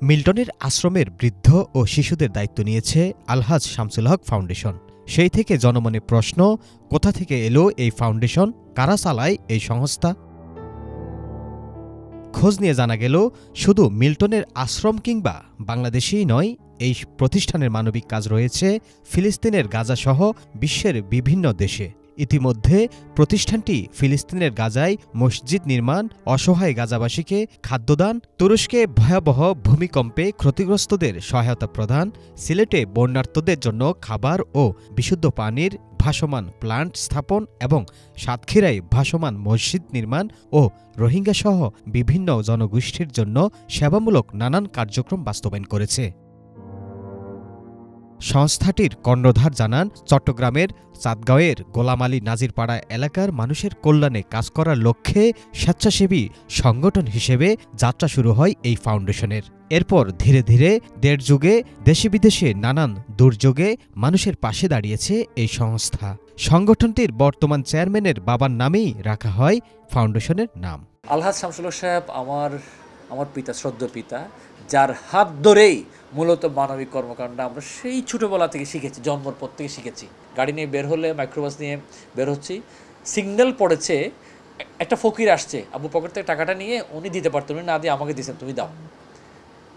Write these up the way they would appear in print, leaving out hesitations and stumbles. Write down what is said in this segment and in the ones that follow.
মিল্টনের আশ্রমের বৃদ্ধ ও শিশুদের দায়িত্ব নিয়েছে আলহাজ শামসুল হক ফাউন্ডেশন। সেই থেকে জনমনে প্রশ্ন, কোথা থেকে এলো এই ফাউন্ডেশন, কারা চালায় এই সংস্থা? খোঁজ নিয়ে জানা গেল, শুধু মিল্টনের আশ্রম কিংবা বাংলাদেশেই নয়, এই প্রতিষ্ঠানের মানবিক কাজ রয়েছে ফিলিস্তিনের গাজাসহ বিশ্বের বিভিন্ন দেশে। ইতিমধ্যে প্রতিষ্ঠানটি ফিলিস্তিনের গাজায় মসজিদ নির্মাণ, অসহায় গাজাবাসীকে খাদ্যদান, তুরস্কে ভয়াবহ ভূমিকম্পে ক্ষতিগ্রস্তদের সহায়তা প্রদান, সিলেটে বন্যার্তদের জন্য খাবার ও বিশুদ্ধ পানির ভাসমান প্লান্ট স্থাপন এবং সাতক্ষীরায় ভাসমান মসজিদ নির্মাণ ও রোহিঙ্গাসহ বিভিন্ন জনগোষ্ঠীর জন্য সেবামূলক নানান কার্যক্রম বাস্তবায়ন করেছে। সংস্থাটির কর্ণধার জানান, চট্টগ্রামের চাঁদগাঁওয়ের গোলাম আলী নাজিরপাড়া এলাকার মানুষের কল্যাণে কাজ করার লক্ষ্যে স্বেচ্ছাসেবী সংগঠন হিসেবে যাত্রা শুরু হয় এই ফাউন্ডেশনের। এরপর ধীরে ধীরে দেড় যুগে দেশে বিদেশে নানান দুর্যোগে মানুষের পাশে দাঁড়িয়েছে এই সংস্থা। সংগঠনটির বর্তমান চেয়ারম্যানের বাবার নামেই রাখা হয় ফাউন্ডেশনের নাম। আলহাজ শামসুল হক সাহেব আমার পিতা, শ্রদ্ধেয় পিতা, যার হাত ধরেই মূলত মানবিক কর্মকাণ্ড আমরা সেই ছোটোবেলা থেকে শিখেছি, জন্মের পর থেকে শিখেছি। গাড়ি নিয়ে বের হলে, মাইক্রোবাস নিয়ে বের হচ্ছি, সিগন্যাল পড়েছে, একটা ফকির আসছে, আব্বু পকেট থেকে টাকাটা নিয়ে উনি দিতে পারতেন, উনি না দিয়ে আমাকে দিয়েছেন, তুমি দাও।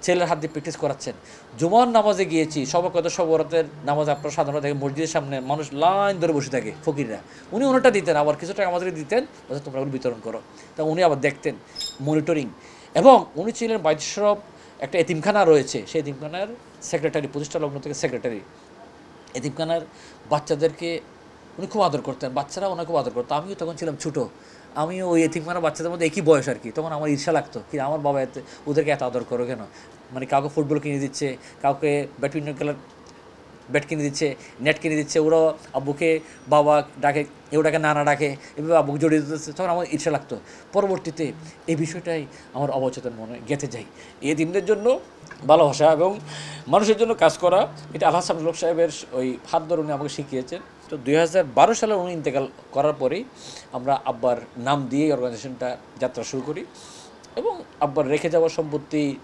ছেলের হাত দিয়ে প্র্যাকটিস করাচ্ছেন। জুমার নামাজে গিয়েছি, সবরাতের নামাজে আপনার সাধারণত দেখে মসজিদের সামনে মানুষ লাইন ধরে বসে থাকে, ফকিররা। উনি ওনাটা দিতেন, আবার কিছু টাকা আমাদেরকে দিতেন, তোমরা ওগুলো বিতরণ করো। তা উনি আবার দেখতেন, মনিটরিং। এবং উনি ছিলেন বাইতুশরফ একটা এতিমখানা রয়েছে, সেই এতিমখানার সেক্রেটারি, প্রতিষ্ঠা লগ্ন থেকে সেক্রেটারি। এতিমখানার বাচ্চাদেরকে উনি খুব আদর করতেন, বাচ্চারা ওনাকে খুব আদর করতো। আমিও তখন ছিলাম ছোটো, আমিও ওই এতিমখানা বাচ্চাদের মধ্যে একই বয়স আর কি। তখন আমার ঈর্ষা লাগতো, কি আমার বাবা ওদেরকে এত আদর করো কেন? মানে কাউকে ফুটবল কিনে দিচ্ছে, কাউকে ব্যাডমিন্টন খেলার ব্যাট কিনে দিচ্ছে, নেট কিনে দিচ্ছে, ওরাও আব্বুকে বাবা ডাকে, ওটাকে নানা ডাকে, এভাবে আব্বুকে জড়িয়ে দিতেছে। তখন আমার ঈর্ষা লাগতো। পরবর্তীতে এই বিষয়টাই আমার অবচেতন মনে গেঁথে যায়। এই দিনদের জন্য ভালোবাসা এবং মানুষের জন্য কাজ করা, এটা আলহাজ শামসুল হক সাহেবের ওই হাত ধরে উনি আমাকে শিখিয়েছেন। তো 2012 সালে উনি ইন্তেকাল করার পরেই আমরা আব্বার নাম দিয়ে অর্গানাইজেশনটা যাত্রা শুরু করি এবং আব্বার রেখে যাওয়া সম্পত্তির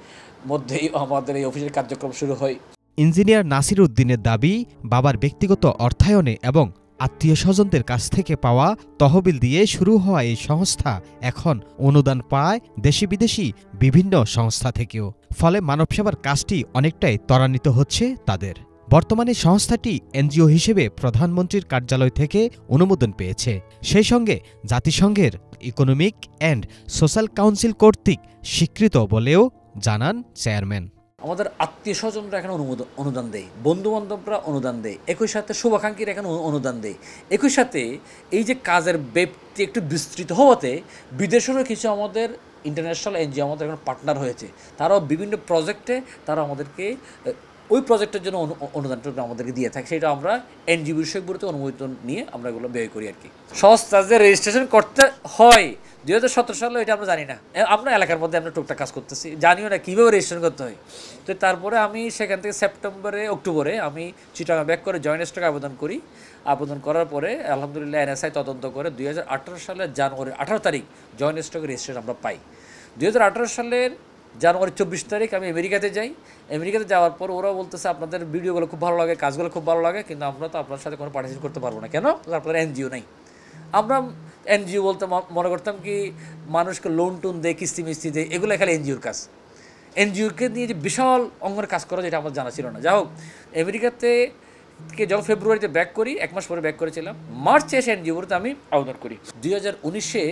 মধ্যেই আমাদের এই অফিসের কার্যক্রম শুরু হয়। ইঞ্জিনিয়ার নাসির উদ্দিনের দাবি, বাবার ব্যক্তিগত অর্থায়নে এবং আত্মীয় স্বজনদের কাছ থেকে পাওয়া তহবিল দিয়ে শুরু হওয়া এই সংস্থা এখন অনুদান পায় দেশি বিদেশি বিভিন্ন সংস্থা থেকেও। ফলে মানবসেবার কাজটি অনেকটাই ত্বরান্বিত হচ্ছে তাদের। বর্তমানে সংস্থাটি এনজিও হিসেবে প্রধানমন্ত্রীর কার্যালয় থেকে অনুমোদন পেয়েছে। সেই সঙ্গে জাতিসংঘের ইকোনমিক অ্যান্ড সোশ্যাল কাউন্সিল কর্তৃক স্বীকৃত বলেও জানান চেয়ারম্যান। আমাদের আত্মীয় স্বজনরা এখানে অনুদান দেয়, বন্ধুবান্ধবরা অনুদান দেয়, একই সাথে শুভাকাঙ্ক্ষীরা এখানে অনুদান দেয়। একই সাথে এই যে কাজের ব্যাপ্তি একটু বিস্তৃত হওয়াতে বিদেশেরও কিছু আমাদের ইন্টারন্যাশনাল এনজিও আমাদের এখানে পার্টনার হয়েছে। তারাও বিভিন্ন প্রজেক্টে তারা আমাদেরকে ওই প্রজেক্টের জন্য অনুদানটা আমাদেরকে দিয়ে থাকে। সেটা আমরা এনজিও বিষয়গুলোতে অনুমোদন নিয়ে আমরা এগুলো ব্যয় করি আর কি। সংস্থা যে রেজিস্ট্রেশন করতে হয় 2017 সালে, এটা আমরা জানি না। আমরা এলাকার মধ্যে আমরা টুকটাক কাজ করতেছি, জানিও না কীভাবে রেজিস্ট্রেশন করতে হয়। তো তারপরে আমি সেখান থেকে অক্টোবরে আমি চিটাগাং ব্যাক করে জয়েন্ট স্টকে আবেদন করি। আবেদন করার পরে আলহামদুলিল্লাহ NSI তদন্ত করে 2018 সালের জানুয়ারি 18 তারিখ জয়েন্ট স্টকে রেজিস্ট্রেশন আমরা পাই। 2018 সালের জানুয়ারি 24 তারিখ আমি আমেরিকাতে যাই। আমেরিকাতে যাওয়ার পর ওরাও বলতেছে, আপনাদের ভিডিওগুলো খুব ভালো লাগে, কাজগুলো খুব ভালো লাগে, কিন্তু আমরা তো আপনার সাথে কোনো পার্টিসিপেট করতে পারবো না। কেন? আপনাদের এনজিও নেই। আমরা এনজিও বলতে মনে করতাম কি মানুষকে লোন টোন দেয়, কিস্তি মিস্তি দেয়, এগুলো খালি এনজিওর কাজ। এনজিওকে নিয়ে যে বিশাল অঙ্গের কাজ করা, যেটা আমার জানা ছিল না। যাই হোক, আমেরিকাতে যখন ফেব্রুয়ারিতে ব্যাক করি, 1 মাস পরে ব্যাক করেছিলাম, মার্চে এসে এনজিওতে আমি আবেদন করি। 2019-এ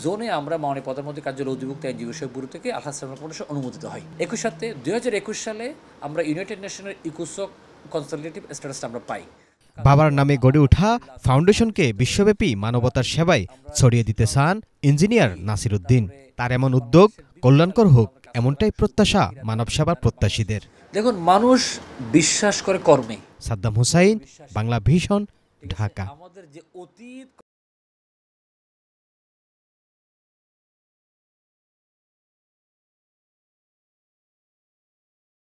জোনে আমরা মাননীয় প্রধানমন্ত্রী কার্যালয় অধিভুক্ত এনজিও বিষয়ক ব্যুরো থেকে আলহাজ শামসুল ফাউন্ডেশন অনুমোদিত হয়। একই সাথে 2021 সালে আমরা ইউনাইটেড নেশনের ইকোসক কনসালটেটিভ স্ট্যাটাসটা আমরা পাই। বাবার নামে গড়ে ওঠা ফাউন্ডেশনকে বিশ্বব্যাপী মানবতার সেবায় ছড়িয়ে দিতে চান ইঞ্জিনিয়ার নাসির উদ্দিন। তার এমন উদ্যোগ কল্যাণকর হোক, এমনটাই প্রত্যাশা মানব সেবার প্রত্যাশীদের। দেখুন, মানুষ বিশ্বাস করে কর্মে। সাদ্দাম হুসাইন, বাংলা ভিশন, ঢাকা। আমাদের যে অতীত